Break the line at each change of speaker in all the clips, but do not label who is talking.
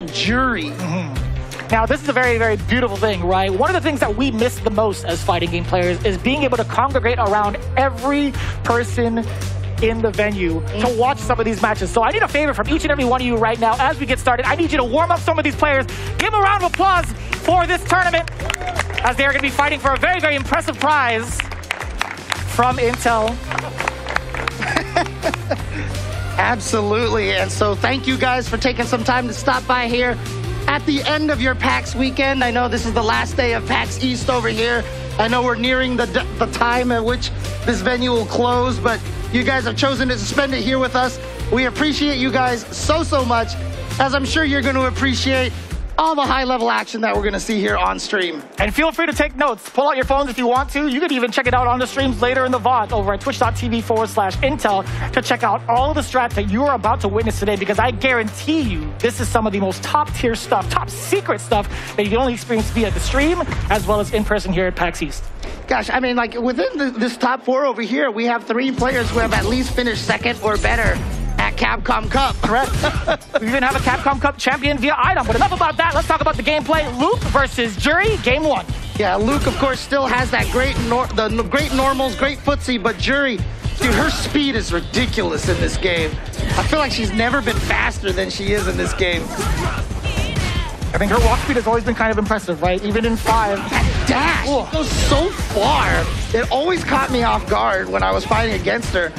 jury.
Now, this is a very, very beautiful thing, right? One of the things that we miss the most as fighting game players is being able to congregate around every person in the venue to watch some of these matches. So I need a favor from each and every one of you right now as we get started. I need you to warm up some of these players. Give them a round of applause for this tournament as they are going to be fighting for a very, very impressive prize from Intel.
Absolutely. And so thank you guys for taking some time to stop by here at the end of your PAX weekend. I know this is the last day of PAX East over here. I know we're nearing the time at which this venue will close, but you guys have chosen to spend it here with us. We appreciate you guys so, so much, as I'm sure you're going to appreciate all the high-level action that we're going to see here on stream.
And feel free to take notes. Pull out your phones if you want to. You can even check it out on the streams later in the VOD over at twitch.tv/Intel to check out all of the strats that you are about to witness today, because I guarantee you this is some of the most top-tier stuff, top-secret stuff that you can only experience via the stream as well as in person here at PAX East.
Gosh, I mean, like, within this top 4 over here, we have 3 players who have at least finished second or better at Capcom Cup.
Correct. We even have a Capcom Cup champion via Idom. But enough about that. Let's talk about the gameplay. Luke versus Jury, game 1.
Yeah, Luke, of course, still has that great normals, great footsie, but Jury, dude, her speed is ridiculous in this game. I feel like she's never been faster than she is in this game.
I think her walk speed has always been kind of impressive, right? Even in 5.
That dash goes so far. It always caught me off guard when I was fighting against her.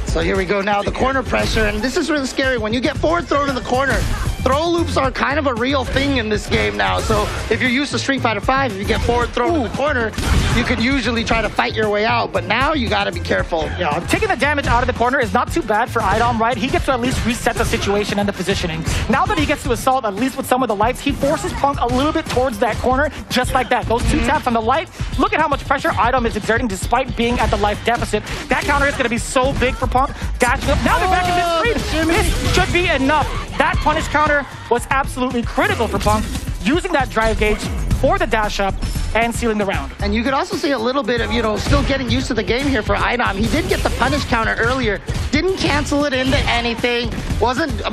So here we go now, the corner pressure, and this is really scary. When you get forward thrown in the corner, throw loops are kind of a real thing in this game now. So if you're used to Street Fighter V, if you get forward thrown in the corner, you can usually try to fight your way out, but now you gotta be careful.
Yeah, taking the damage out of the corner is not too bad for Idom, right? He gets to at least reset the situation and the positioning. Now that he gets to assault, at least with some of the lights, he forces Punk a little bit towards that corner, just like that. Those 2 taps on the light, look at how much pressure Idom is exerting despite being at the life deficit. That counter is gonna be so big for Punk. Dashing up, now they're back in mid-screen. This should be enough. That punish counter was absolutely critical for Punk, using that drive gauge for the dash up and sealing the round.
And you could also see a little bit of, you know, still getting used to the game here for Idom. He did get the punish counter earlier, didn't cancel it into anything,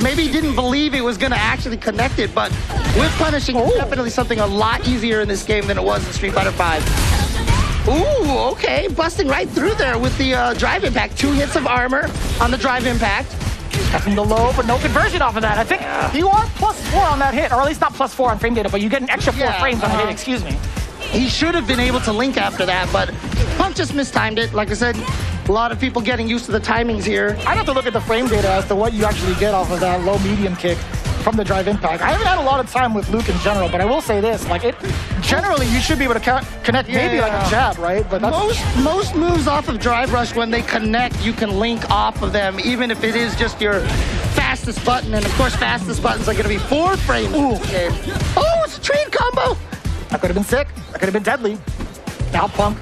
maybe didn't believe it was going to actually connect it, but with punishing, it's definitely something a lot easier in this game than it was in Street Fighter V. Ooh, okay, busting right through there with the drive impact. 2 hits of armor on the drive impact.
Tapping the low, but no conversion off of that. I think you are +4 on that hit, or at least not +4 on frame data, but you get an extra 4 frames on the hit, excuse me.
He should have been able to link after that, but Punk just mistimed it. Like I said, a lot of people getting used to the timings here.
I'd have to look at the frame data as to what you actually get off of that low-medium kick from the drive impact. I haven't had a lot of time with Luke in general, but I will say this, like, generally you should be able to connect maybe like a jab, right? But that's...
most moves off of drive rush, when they connect, you can link off of them, even if it is just your fastest button. And of course, fastest buttons are going to be 4 frames. Ooh. Oh, it's a train combo.
That could have been sick. That could have been deadly. Now Punk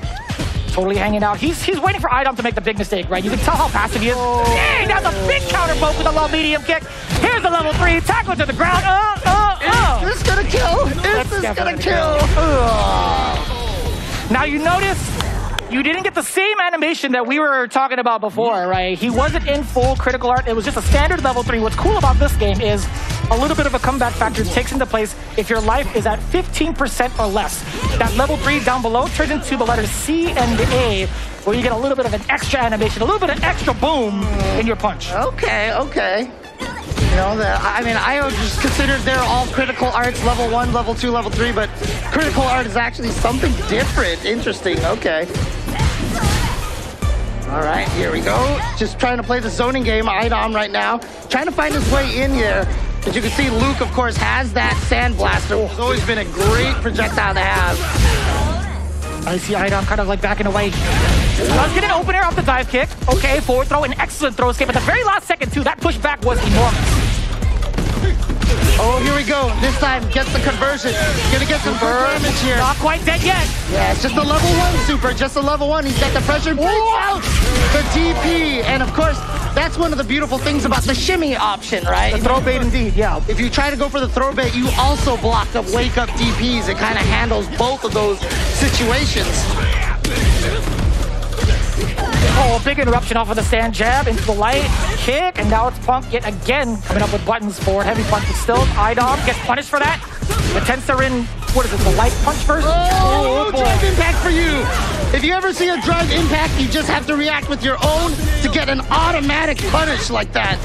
totally hanging out. He's waiting for Idom to make the big mistake, right? You can tell how passive he is. Dang, that's a big counter poke with a low medium kick. Here's the level 3, tackle to the ground.
Is this gonna kill? Is this gonna kill?
Now you notice you didn't get the same animation that we were talking about before, right? He wasn't in full critical art. It was just a standard level 3. What's cool about this game is a little bit of a comeback factor takes into place if your life is at 15% or less. That level 3 down below turns into the letters C and A, where you get a little bit of an extra animation, a little bit of extra boom in your punch.
Okay, okay. You know, I mean, I just considered they're all critical arts, level 1, level 2, level 3, but critical art is actually something different. Interesting, okay. All right, here we go. Just trying to play the zoning game, Idom right now. Trying to find his way in here. As you can see, Luke, of course, has that Sand Blaster. It's always been a great projectile to have.
I see Idom kind of like backing away. Let's get an open air off the dive kick. Okay, forward throw, an excellent throw escape. At the very last second, too, that pushback was enormous.
Oh, here we go. This time, gets the conversion. Gonna get some damage here.
Not quite dead yet.
Yeah, it's just a level 1 super, just a level 1. He's got the pressure. Out the DP. And of course, that's one of the beautiful things about the shimmy option, right?
The throw bait indeed, yeah.
If you try to go for the throw bait, you also block up wake up DPs. It kind of handles both of those situations.
Oh, big interruption off of the stand jab into the light kick, and now it's Punk yet again coming up with buttons for heavy punch, but still Idom gets punished for that. The tensor in, what is it, the light punch first?
Oh, drive impact for you. If you ever see a drive impact, you just have to react with your own to get an automatic punish like that.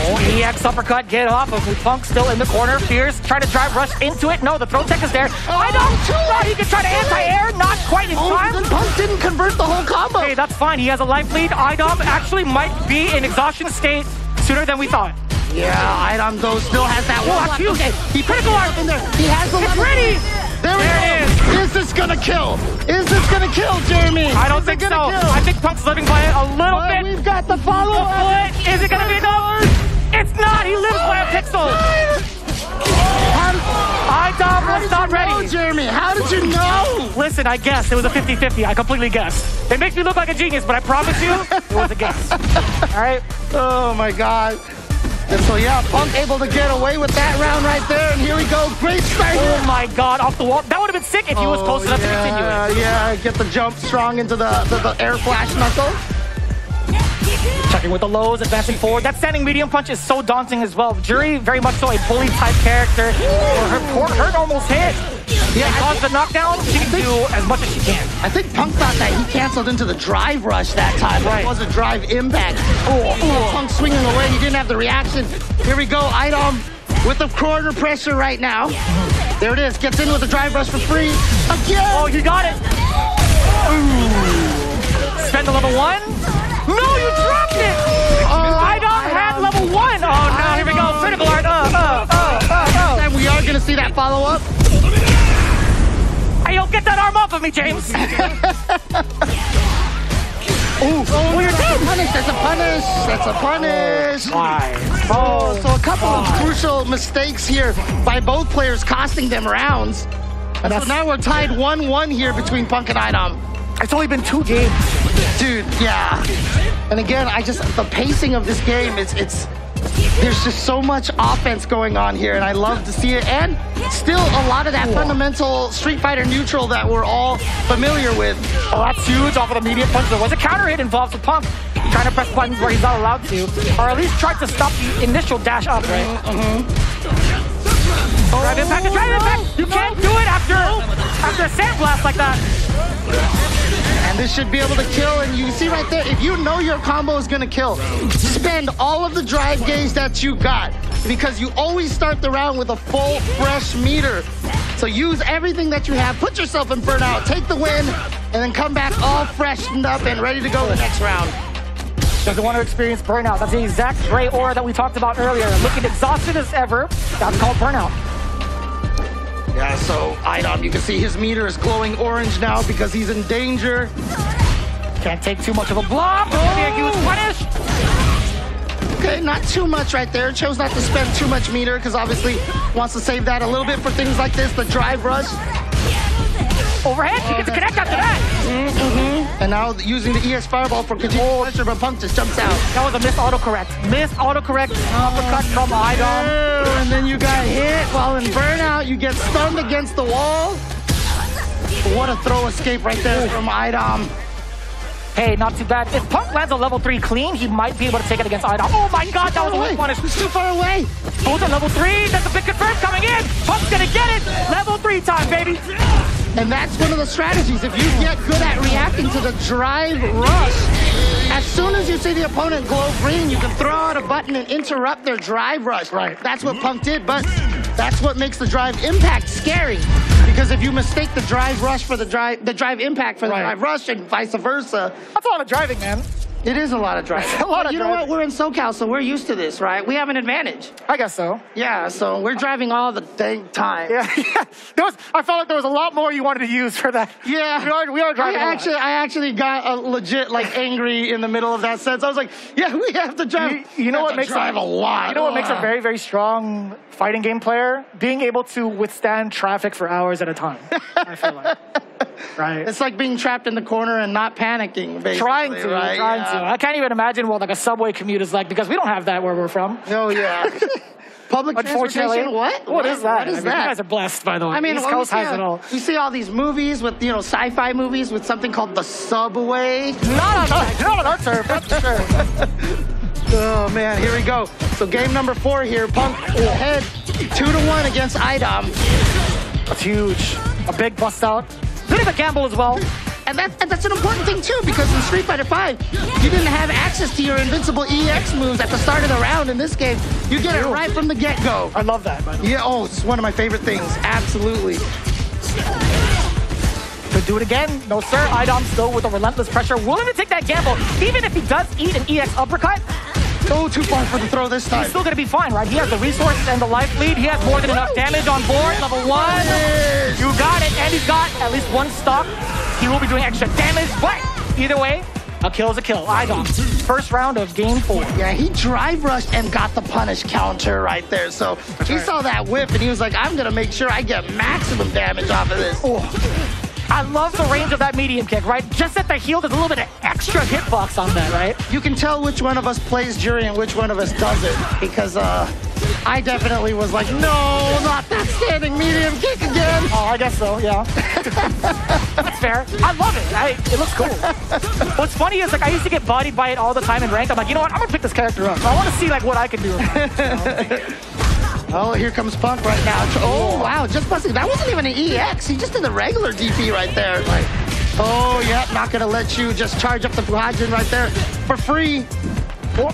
Oh, EX uppercut, get off of Punk still in the corner. Fierce trying to drive rush into it. No, the throw tech is there. Idom, he can try to anti-air, not quite in time.
Then Punk didn't convert the whole combo.
Hey, that's fine. He has a life lead. Idom actually might be in exhaustion state sooner than we thought.
Yeah, Idom though still has that one.
Okay,
he critical art in there. He has the
It's ready.
There it is. Is this gonna kill? Is this gonna kill, Jeremy?
I don't think so. I think Punk's living by it a little bit.
We've got the follow-up.
Is it gonna be enough? It's not. He lives by a pixel. Idom was not ready.
Know, Jeremy, how did you know?
Listen, I guessed. It was a 50-50. I completely guessed. It makes me look like a genius, but I promise you, it was a guess. All right?
Oh, my God. And so, yeah, Punk able to get away with that round right there. And here we go. Great start.
Oh, my God. Off the wall. That would have been sick if he was close enough to continue it.
Yeah, get the jump strong into the air flash knuckle.
Checking with the lows, advancing forward. That standing medium punch is so daunting as well. Jury, very much so a bully type character. Her almost hit. Yeah, caused the knockdown. She can do as much as she can.
I think Punk thought that he canceled into the drive rush that time. Right. It was a drive impact. Punk swinging away. He didn't have the reaction. Here we go. Idom with the corner pressure right now. There it is. Gets in with the drive rush for free. Again.
Oh, you got it. Ooh. Spend the level 1. No, you dropped it! Idom had level 1! Oh, no, here we go. Critical art.
And we are going to see that follow-up.
Hey, yo, get that arm off of me, James!
Oh, you're dead! That's a punish! That's a punish!
Why?
So a couple of crucial mistakes here by both players costing them rounds. And so now we're tied 1-1 here between Punk and Idom.
It's only been 2 games.
Dude, yeah. And again, the pacing of this game, there's just so much offense going on here, and I love to see it. And still a lot of that fundamental Street Fighter neutral that we're all familiar with.
Oh, that's huge off of the immediate punch. There was a counter hit involved with Punk trying to press buttons where he's not allowed to, or at least tried to stop the initial dash up, right? Drive impact. You can't do it after a sandblast like that.
And this should be able to kill, and you see right there, if you know your combo is gonna kill, spend all of the drive gauge that you got, because you always start the round with a full, fresh meter. So use everything that you have, put yourself in burnout, take the win, and then come back all freshened up and ready to go the next round.
Doesn't want to experience burnout. That's the exact gray aura that we talked about earlier. Looking exhausted as ever, that's called burnout.
Yeah, so Idom, you can see his meter is glowing orange now because he's in danger.
Can't take too much of a block. He was punished.
Okay, not too much right there. Chose not to spend too much meter because obviously wants to save that a little bit for things like this, the drive rush.
Overhead, you get to connect after that.
And now using the ES Fireball for continued pressure, but Punk just jumps out.
That was a missed autocorrect. Uppercut from Idom.
And then you got hit while in burnout. You get stunned against the wall. What a throw escape right there from Idom.
Hey, not too bad. If Punk lands a level 3 clean, he might be able to take it against Idom. Oh my God, that was a weak punish.
He's too far away.
Both at level 3. That's a big confirm coming in. Punk's gonna get it. Level 3 time, baby.
And that's one of the strategies. If you get good at reacting to the drive rush, as soon as you see the opponent glow green, you can throw out a button and interrupt their drive rush.
Right.
That's what Punk did, but that's what makes the drive impact scary. Because if you mistake the drive rush for the drive impact for the drive rush and vice versa.
That's a lot of driving, man.
It is a lot of driving. You know what? We're in SoCal, so we're used to this, right? We have an advantage.
I guess so.
Yeah, so we're driving all the dang time.
Yeah. I felt like there was a lot more you wanted to use for that.
Yeah.
We are driving
I actually got legit angry in the middle of that sense. I was like, yeah, we have to drive.
You know what makes
drive a lot.
You know what makes a very, very strong fighting game player? Being able to withstand traffic for hours at a time, I feel like. Right.
It's like being trapped in the corner and not panicking, basically.
Trying to. I can't even imagine what a subway commute is like because we don't have that where we're from.
Oh, yeah. Public
Unfortunately.
transportation? What?
What is that?
What is
You
that?
guys are blessed, by the way.
I mean,
East
well,
Coast has it all.
we see all these movies with, you know, sci-fi movies with something called the subway.
Not on our turf, that's for sure.
Oh, man, here we go. So game number 4 here. Punk will head 2-1 against Idom.
That's huge. A big bust out. Bit of a gamble as well.
And that's an important thing, too, because in Street Fighter V, you didn't have access to your invincible EX moves at the start of the round. In this game, you get it right from the get-go.
I love that, by the way.
Yeah, oh, it's one of my favorite things. Absolutely.
Could do it again. No, sir. Idom still with a relentless pressure, willing to take that gamble. Even if he does eat an EX uppercut,
Go too far for the throw this time.
he's still going to be fine, right? He has the resources and the life lead. He has more than enough damage on board. Level 1. You got it. And he's got at least 1 stock. He will be doing extra damage, but either way, a kill is a kill. Idom, first round of game 4.
Yeah, he drive rushed and got the punish counter right there. So he saw that whip and he was like, I'm going to make sure I get maximum damage off of this.
Oh. I love the range of that medium kick, right? Just at the heel, there's a little bit of extra hitbox on that, right?
You can tell which one of us plays jury and which one of us doesn't, because I definitely was like, no, not that standing medium kick again.
Oh, I guess so, yeah. That's fair. I love it. It looks cool. What's funny is, like, I used to get bodied by it all the time in ranked. I'm like, you know what? I'm going to pick this character up. I want to see, like, what I can do.
Oh, here comes Punk right now. Oh, wow, just busting. That wasn't even an EX. He just did the regular DP right there. Like, oh, yeah, not going to let you just charge up the Fuhajin right there for free.
Oh.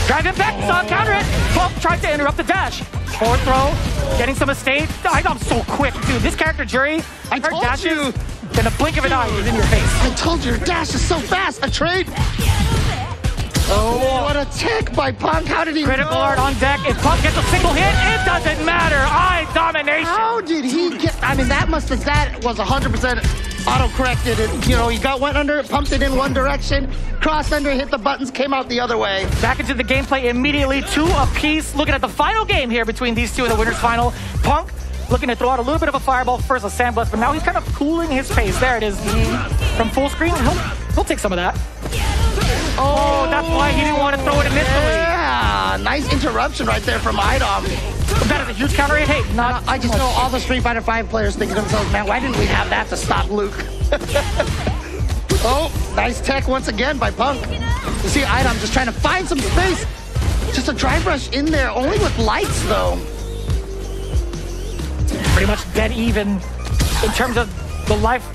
Drive it back, counter it. Punk tried to interrupt the dash. Forward throw, getting some escape. Idom's so quick, dude. This character, Jury,
I told you.
In a blink of an eye, he's in your face.
I told you, your dash is so fast. A trade. Oh, what a tech by Punk. How did he
Critical art on deck. If Punk gets a single hit, it doesn't matter. Domination.
How did he get... I mean, that was 100% auto-corrected. And, you know, he went under, pumped it in one direction, crossed under, hit the buttons, came out the other way.
Back into the gameplay immediately. 2 apiece. Looking at the final game here between these two in the winner's final. Punk looking to throw out a little bit of a fireball first, a sand blast, but now he's kind of cooling his pace. There it is. From full screen, he'll take some of that. Oh, that's why he didn't want to throw it initially.
Yeah, nice interruption right there from Idom.
That is a huge counter hit. Hey,
I just know all the Street Fighter V players thinking to themselves, man, why didn't we have that to stop Luke? Oh, nice tech once again by Punk. You see Idom just trying to find some space. Just a drive rush in there, only with lights, though.
Pretty much dead even in terms of the life.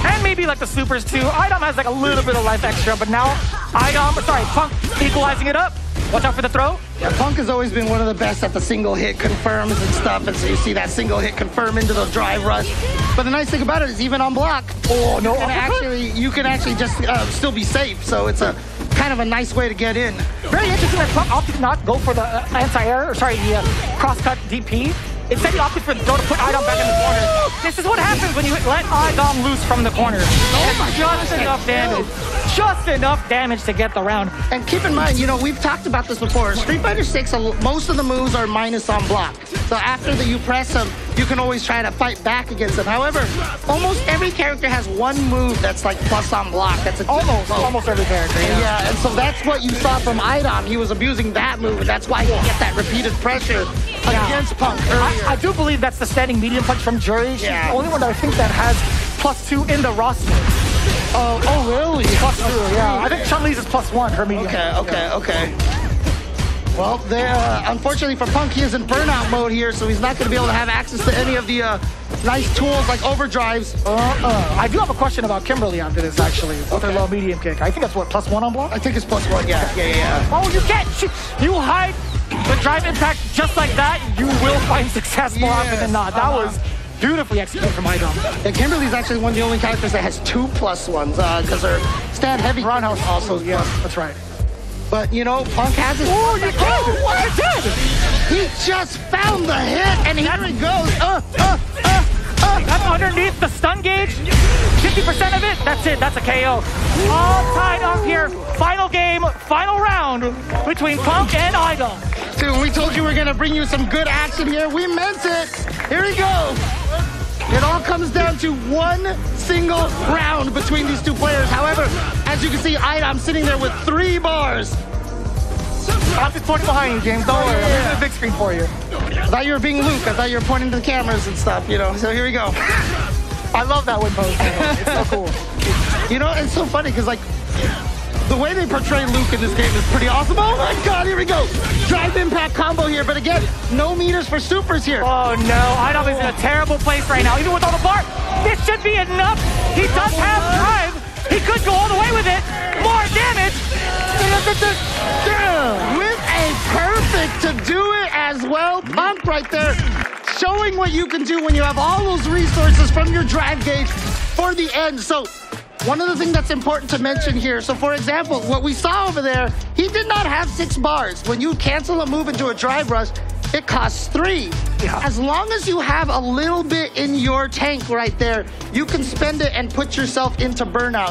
And maybe like the supers too. Idom has like a little bit of life extra, but now Punk equalizing it up. Watch out for the throw.
Yeah, Punk has always been one of the best at the single hit confirms and stuff, and so you see that single hit confirm into the drive rush. But the nice thing about it is even on block, you can actually just still be safe. So it's a kind of a nice way to get in.
Very interesting that Punk opted not go for the the cross-cut DP. Instead, he opted for the throw to put Idom back in the corner. This is what happens when you let Idom loose from the corner. Just enough damage. Just enough damage to get the round.
And keep in mind, you know, we've talked about this before. Street Fighter 6, most of the moves are minus on block. So after you press them, you can always try to fight back against them. However, almost every character has one move that's like plus on block. That's
almost every character.
Yeah, and so that's what you saw from Idom. He was abusing that move, and that's why he get that repeated pressure against Punk earlier.
I do believe that's the standing medium punch from Jury. She's the only one that I think that has +2 in the roster.
Oh, really?
+2, yeah. I think Chun-Li's is +1, her medium.
Okay. Well, unfortunately for Punk, he is in burnout mode here, so he's not going to be able to have access to any of the nice tools like overdrives.
I do have a question about Kimberly after this, actually, with her low medium kick. I think that's what, +1 on block?
I think it's +1, yeah.
Oh, you can't! You hide the drive impact just like that, you will find success more often than not. That was beautifully executed from Idom.
Yeah, Kimberly's actually one of the only characters that has 2 +1s, because her stand heavy roundhouse also.
Yeah, that's right.
But, you know, Punk has it.
Oh, you did!
What? He just found the hit, and here he goes.
That's underneath the stun gauge. 50% of it, that's it. That's a KO. All tied up here. Final game, final round between Punk and Idom.
Dude, we told you we were going to bring you some good action here. We meant it. Here we go. It all comes down to one single round between these two players. However, as you can see, Idom sitting there with 3 bars.
I'm just pointing behind you, James. Don't worry. big screen for you.
I thought you were being Luke. I thought you were pointing to the cameras and stuff, you know. So here we go.
I love that win pose. It's so cool.
You know, it's so funny because, like, the way they portray Luke in this game is pretty awesome. Oh my God, here we go. Drive impact combo here, but again, no meters for supers here.
Oh no, Idom is in a terrible place right now. Even with all the bar, this should be enough. He does have drive. He could go all the way with it. More damage.
With a perfect to do it as well. Pump right there. Showing what you can do when you have all those resources from your drive gauge for the end. So one of the things that's important to mention here, so for example, what we saw over there, he did not have 6 bars. When you cancel a move into a drive rush, it costs 3.
Yeah.
As long as you have a little bit in your tank right there, you can spend it and put yourself into burnout.